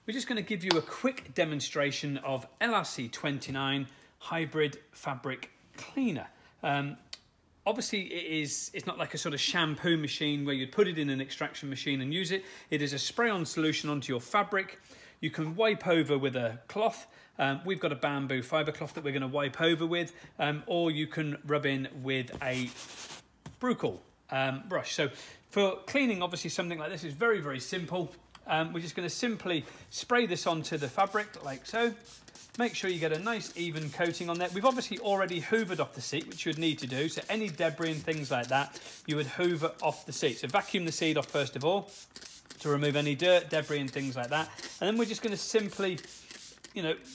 we're just going to give you a quick demonstration of LRC29 hybrid fabric cleaner. Obviously it's not like a sort of shampoo machine where you'd put it in an extraction machine and use it. It is a spray-on solution onto your fabric. You can wipe over with a cloth. We've got a bamboo fibre cloth that we're going to wipe over with, or you can rub in with a brucle brush. So for cleaning, obviously something like this is very, very simple. We're just going to simply spray this onto the fabric like so. Make sure you get a nice even coating on there. We've obviously already hoovered off the seat, which you would need to do. So any debris and things like that, you would hoover off the seat. So vacuum the seat off first of all to remove any dirt, debris and things like that. And then we're just going to simply,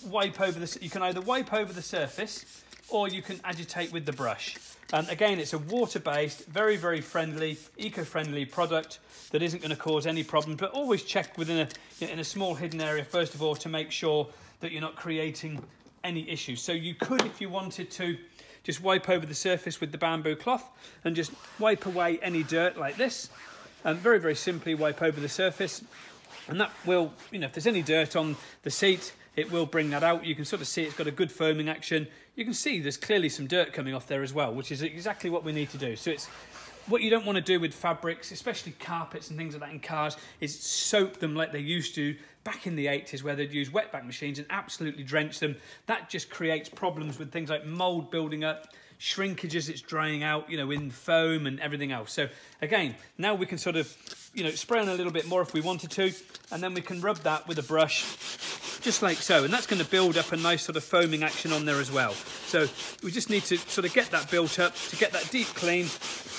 wipe over the, you can either wipe over the surface or you can agitate with the brush. Again, it's a water-based, very, very friendly, eco-friendly product that isn't going to cause any problems, but always check within in a small hidden area, first of all, to make sure that you're not creating any issues. So you could, if you wanted to, just wipe over the surface with the bamboo cloth and just wipe away any dirt like this. Very, very simply wipe over the surface. And that will, if there's any dirt on the seat, it will bring that out. You can sort of see it's got a good foaming action. You can see there's clearly some dirt coming off there as well, which is exactly what we need to do. So it's what you don't want to do with fabrics, especially carpets and things like that in cars, is soak them like they used to back in the 80s, where they'd use wetback machines and absolutely drench them. That just creates problems with things like mold building up, shrinkage as it's drying out, in foam and everything else. So again, now we can sort of, spray on a little bit more if we wanted to, and then we can rub that with a brush, just like so. And that's going to build up a nice sort of foaming action on there as well. So we just need to sort of get that built up, to get that deep clean.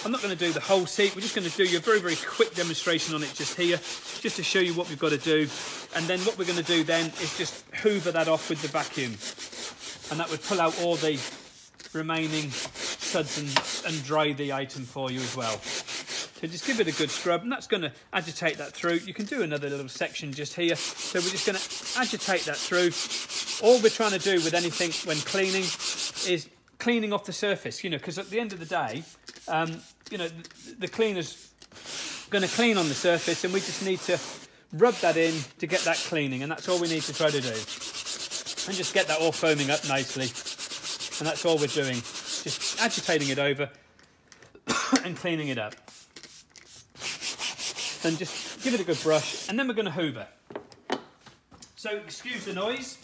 I'm not going to do the whole seat. We're just going to do a very, very quick demonstration on it just here, just to show you what we've got to do. And then what we're going to do then is just hoover that off with the vacuum. And that would pull out all the remaining suds and dry the item for you as well. So just give it a good scrub, and that's going to agitate that through. You can do another little section just here. So we're just going to agitate that through. All we're trying to do with anything when cleaning is cleaning off the surface, because at the end of the day, the cleaner's going to clean on the surface, and we just need to rub that in to get that cleaning, and that's all we need to try to do. And just get that all foaming up nicely. And that's all we're doing, just agitating it over and cleaning it up. And just give it a good brush, and then we're going to hoover. So excuse the noise.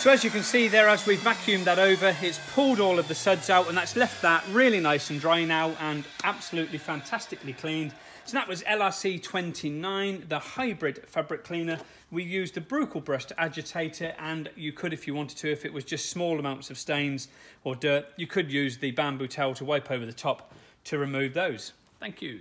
So as you can see there, as we've vacuumed that over, it's pulled all of the suds out, and that's left that really nice and dry now and absolutely fantastically cleaned. So that was LRC29, the hybrid fabric cleaner. We used a brucle brush to agitate it, and you could, if you wanted to, if it was just small amounts of stains or dirt, you could use the bamboo towel to wipe over the top to remove those. Thank you.